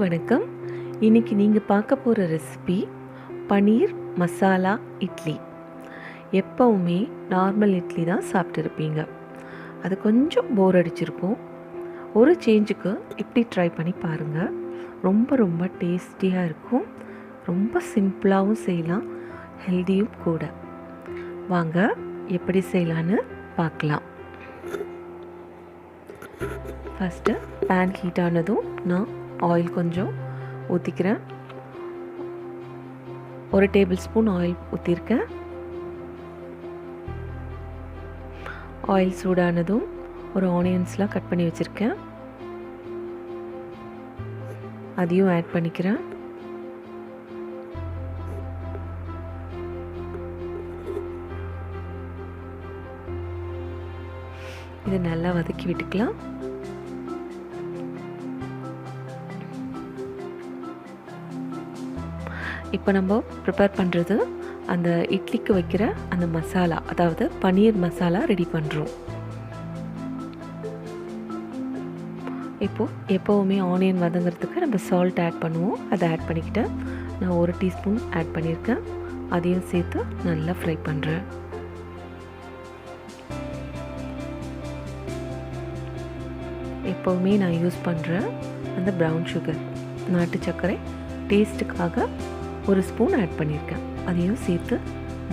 வணக்கம். இன்றைக்கி நீங்கள் பார்க்க போகிற ரெசிபி பனீர் மசாலா இட்லி. எப்போவுமே நார்மல் இட்லி தான் சாப்பிட்டுருப்பீங்க. அது கொஞ்சம் போர் அடிச்சிருக்கும். ஒரு சேஞ்சுக்கு இப்படி ட்ரை பண்ணி பாருங்கள். ரொம்ப ரொம்ப டேஸ்டியாக இருக்கும். ரொம்ப சிம்பிளாகவும் செய்யலாம், ஹெல்தியும் கூட. வாங்க எப்படி செய்யலான்னு பார்க்கலாம். ஃபஸ்ட்டு பேன் ஹீட் ஆனதும் நான் ஆயில் கொஞ்சம் ஊற்றிக்கிறேன். 1 டேபிள் ஸ்பூன் ஆயில் ஊற்றிருக்கேன். ஆயில் சூடானதும் ஒரு ஆனியன்ஸ்லாம் கட் பண்ணி வச்சுருக்கேன், அதையும் ஆட் பண்ணிக்கிறேன். இதை நல்லா வதக்கி விட்டுக்கலாம். இப்போ நம்ம ப்ரிப்பேர் பண்ணுறது அந்த இட்லிக்கு வைக்கிற அந்த மசாலா, அதாவது பனீர் மசாலா ரெடி பண்ணுறோம். இப்போது எப்போவுமே ஆனியன் வதங்கிறதுக்கு நம்ம சால்ட் ஆட் பண்ணுவோம். அதை ஆட் பண்ணிக்கிட்டேன். நான் 1 டீஸ்பூன் ஆட் பண்ணியிருக்கேன். அதையும் சேர்த்து நல்லா ஃப்ரை பண்ணுறேன். எப்போவுமே நான் யூஸ் பண்ணுற அந்த ப்ரௌன் சுகர், நாட்டு சர்க்கரை, டேஸ்ட்டுக்காக 1 ஸ்பூன் ஆட் பண்ணியிருக்கேன். அதையும் சேர்த்து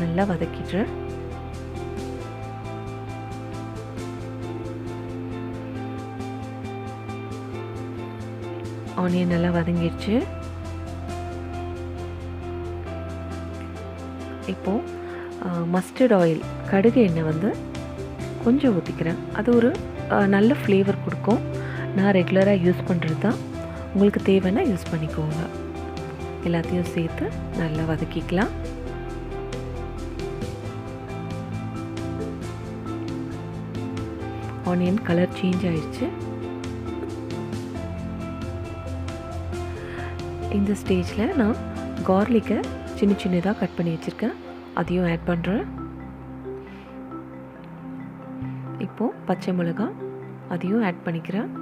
நல்லா வதக்கிடுறேன். ஆனியன் நல்லா வதங்கிடுச்சு. இப்போது மஸ்டர்ட் ஆயில், கடுகு எண்ணெய் வந்து கொஞ்சம் ஊற்றிக்கிறேன். அது ஒரு நல்ல ஃப்ளேவர் கொடுக்கும். நான் ரெகுலராக யூஸ் பண்ணுறது தான். உங்களுக்கு தேவைன்னா யூஸ் பண்ணிக்கோங்க. எல்லாத்தையும் சேர்த்து நல்லா வதக்கிக்கலாம். ஆனியன் கலர் சேஞ்ச் ஆயிடுச்சு. இந்த ஸ்டேஜில் நான் கார்லிக்கை சின்ன சின்னதாக கட் பண்ணி வச்சுருக்கேன். அதையும் ஆட் பண்ணுறேன். இப்போது பச்சை மிளகாய், அதையும் ஆட் பண்ணிக்கிறேன்.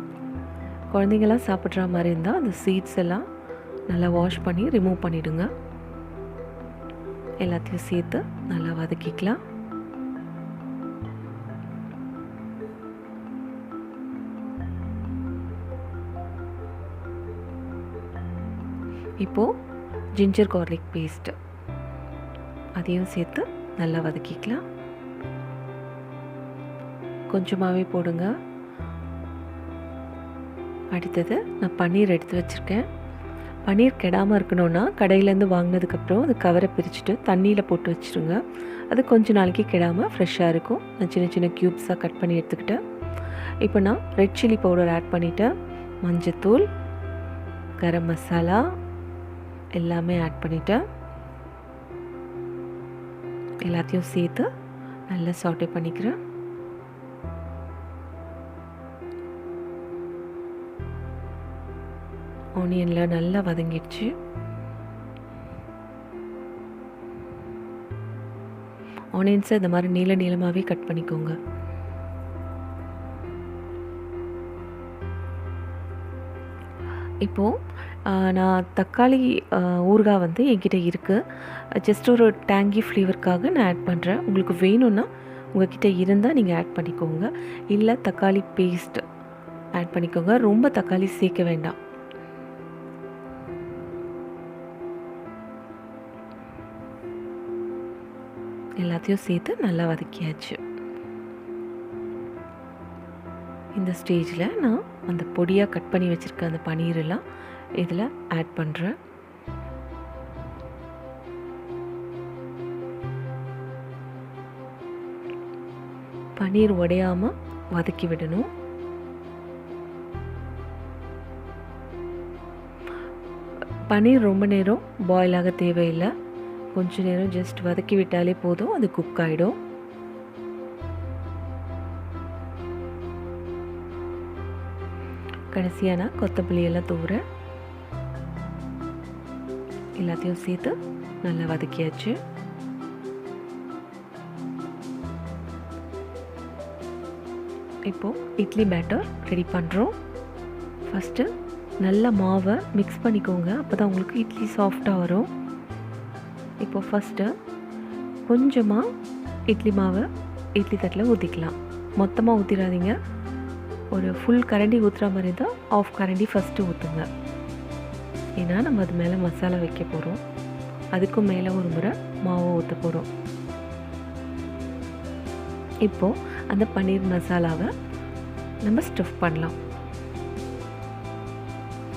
குழந்தைங்களாம் சாப்பிட்ற மாதிரி இருந்தால் அந்த சீட்ஸ் எல்லாம் நல்லா வாஷ் பண்ணி ரிமூவ் பண்ணிவிடுங்க. எல்லாத்தையும் சேர்த்து நல்லா வதக்கிக்கலாம். இப்போது ஜிஞ்சர் கார்லிக் பேஸ்ட், அதையும் சேர்த்து நல்லா வதக்கிக்கலாம். கொஞ்சமாகவே போடுங்க. அடுத்தது நான் பன்னீர் எடுத்து வச்சுருக்கேன். பன்னீர் கெடாமல் இருக்கணும்னா கடையிலேருந்து வாங்கினதுக்கப்புறம் அது கவரை பிரிச்சுட்டு தண்ணியில் போட்டு வச்சுருங்க. அது கொஞ்சம் நாளைக்கு கெடாமல் ஃப்ரெஷ்ஷாக இருக்கும். நான் சின்ன சின்ன க்யூப்ஸாக கட் பண்ணி எடுத்துக்கிட்டேன். இப்போ நான் ரெட் சில்லி பவுடர் ஆட் பண்ணிவிட்டேன். மஞ்சத்தூள், கரம் மசாலா எல்லாமே ஆட் பண்ணிவிட்டேன். எல்லாத்தையும் சேர்த்து நல்லா சாட்டே பண்ணிக்கிறேன். ஆனியனில் நல்லா வதங்கிடுச்சு. ஆனியன்ஸை இந்த மாதிரி நீளமாகவே கட் பண்ணிக்கோங்க. இப்போது நான் தக்காளி ஊறுகாய் வந்து என்கிட்ட இருக்குது. ஜஸ்ட் ஒரு டேங்கி ஃப்ளேவருக்காக நான் ஆட் பண்ணுறேன். உங்களுக்கு வேணும்னா உங்கள்கிட்ட இருந்தால் நீங்கள் ஆட் பண்ணிக்கோங்க. இல்லை தக்காளி பேஸ்ட் ஆட் பண்ணிக்கோங்க. ரொம்ப தக்காளி சேர்க்க வேண்டாம். எல்லாத்தையும் சேர்த்து நல்லா வதக்கியாச்சு. இந்த ஸ்டேஜில் நான் அந்த பொடியாக கட் பண்ணி வச்சுருக்க அந்த பனீரெல்லாம் இதில் ஆட் பண்ணுறேன். பனீர் உடையாமல் வதக்கி விடணும். பனீர் ரொம்ப நேரம் பாயில் ஆக தேவையில்லை. கொஞ்ச நேரம் ஜஸ்ட் வதக்கி விட்டாலே போதும், அது குக் ஆகிடும். கடைசியாக நான் கொத்தமல்லியெல்லாம் தூவுறேன். எல்லாத்தையும் சேர்த்து நல்லா வதக்கியாச்சு. இப்போது இட்லி பேட்டர் ரெடி பண்ணுறோம். ஃபஸ்ட்டு நல்ல மாவை மிக்ஸ் பண்ணிக்கோங்க. அப்போ தான் உங்களுக்கு இட்லி சாஃப்டாக வரும். இப்போ ஃபஸ்ட்டு கொஞ்சமாக இட்லி மாவை இட்லி தட்டில் ஊற்றிக்கலாம். மொத்தமாக ஊற்றிடாதீங்க. ஒரு ஃபுல் கரண்டி ஊற்றுற மாதிரி தான் ஆஃப் கரண்டி ஃபஸ்ட்டு ஊற்றுங்க. ஏன்னா நம்ம அது மேலே மசாலா வைக்க போகிறோம். அதுக்கும் மேலே ஒரு முறை மாவை ஊற்ற போகிறோம். இப்போது அந்த பன்னீர் மசாலாவை நம்ம ஸ்டஃப் பண்ணலாம்.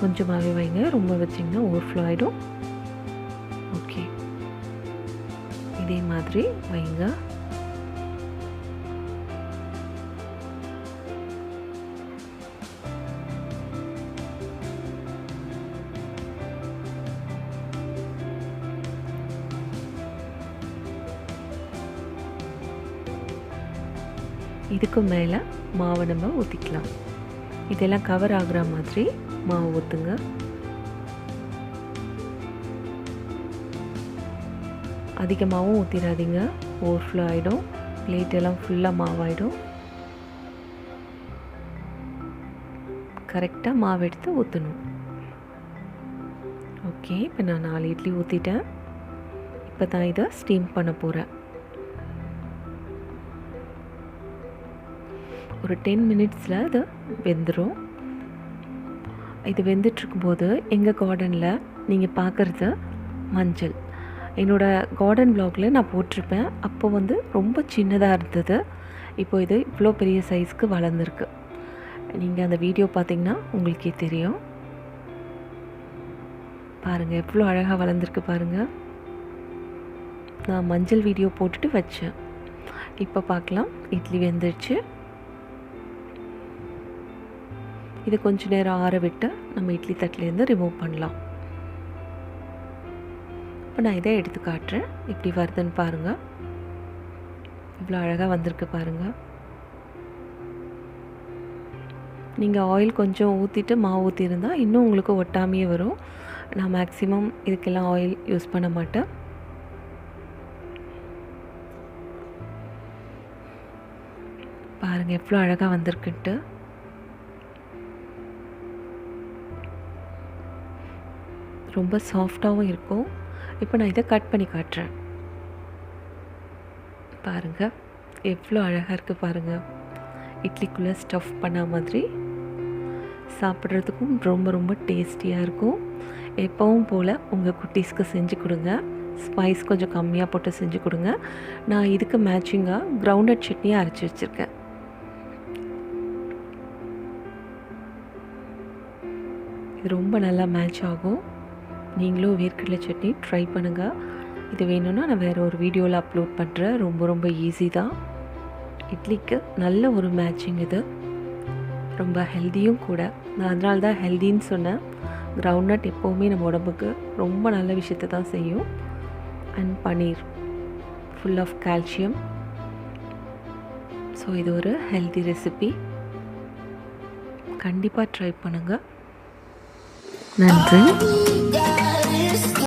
கொஞ்சமாகவே வைங்க, ரொம்ப வச்சிங்கன்னா ஓவர்ஃப்ளோ ஆகிடும். ஓகே, இதே மாதிரி வைங்க. இதுக்கு மேலே மாவை நம்ம ஊற்றிக்கலாம். இதெல்லாம் கவர் ஆகுற மாதிரி மாவு ஊற்றுங்க. அதிகமாகவும் ஊற்றிடாதீங்க, ஓவர்ஃப்ளோ ஆகிடும். பிளேட்டெல்லாம் ஃபுல்லாக மாவாயிடும். கரெக்டாக மாவு எடுத்து ஊற்றணும். ஓகே, இப்போ நான் 4 இட்லி ஊற்றிட்டேன். இப்போ தான் இதை ஸ்டீம் பண்ண போகிறேன். ஒரு 10 மினிட்ஸில் இது வெந்துடும். இது வெந்துட்டுருக்கும்போது எங்கள் கார்டனில் நீங்கள் பார்க்குறது மஞ்சள். என்னோடய கார்டன் வ்ளாகில் நான் போட்டிருப்பேன். அப்போ வந்து ரொம்ப சின்னதாக இருந்தது. இப்போ இது இவ்வளோ பெரிய சைஸ்க்கு வளர்ந்துருக்கு. நீங்கள் அந்த வீடியோ பார்த்திங்கன்னா உங்களுக்கே தெரியும். பாருங்கள் எவ்வளோ அழகாக வளர்ந்துருக்கு பாருங்கள். நான் மஞ்சள் வீடியோ போட்டுட்டு வச்சேன். இப்போ பார்க்கலாம், இட்லி வெந்துடுச்சு. இது கொஞ்சம் நேரம் ஆற விட்டு நம்ம இட்லி தட்டிலேருந்து ரிமூவ் பண்ணலாம். இப்போ நான் இதை எடுத்து காட்டுறேன், எப்படி வருதுன்னு பாருங்கள். இவ்வளோ அழகாக வந்திருக்கு பாருங்கள். நீங்கள் ஆயில் கொஞ்சம் ஊற்றிட்டு மாவு ஊற்றிருந்தால் இன்னும் உங்களுக்கு ஒட்டாமையே வரும். நான் மேக்ஸிமம் இதுக்கெல்லாம் ஆயில் யூஸ் பண்ண மாட்டேன். பாருங்கள் எவ்வளோ அழகாக வந்திருக்குன்ட்டு. ரொம்ப சாஃப்டாகவும் இருக்கும். இப்போ நான் இதை கட் பண்ணி காட்டுறேன். பாருங்கள் எவ்வளோ அழகாக இருக்குது பாருங்கள். இட்லிக்குள்ளே ஸ்டஃப் பண்ண மாதிரி சாப்பிட்றதுக்கும் ரொம்ப ரொம்ப டேஸ்டியாக இருக்கும். எப்பவும் போல் உங்கள் குட்டீஸ்க்கு செஞ்சு கொடுங்க. ஸ்பைஸ் கொஞ்சம் கம்மியாக போட்டு செஞ்சு கொடுங்க. நான் இதுக்கு மேட்சிங்காக கிரவுண்டட் சட்னியை அரைச்சி வச்சுருக்கேன். இது ரொம்ப நல்லா மேட்ச் ஆகும். நீங்களும் வேர்க்கடலை சட்னி ட்ரை பண்ணுங்கள். இது வேணும்னா நான் வேறு ஒரு வீடியோவில் அப்லோட் பண்ணுறேன். ரொம்ப ரொம்ப ஈஸி தான். இட்லிக்கு நல்ல ஒரு மேட்சிங். இது ரொம்ப ஹெல்த்தியும் கூட. நான் அதனால தான் ஹெல்த்தின்னு சொன்னேன். கிரவுண்ட்நட் எப்போவுமே நம்ம உடம்புக்கு ரொம்ப நல்ல விஷயத்தை தான் செய்யும். And paneer full of calcium. So இது ஒரு ஹெல்த்தி ரெசிபி. கண்டிப்பாக ட்ரை பண்ணுங்கள். நன்றி.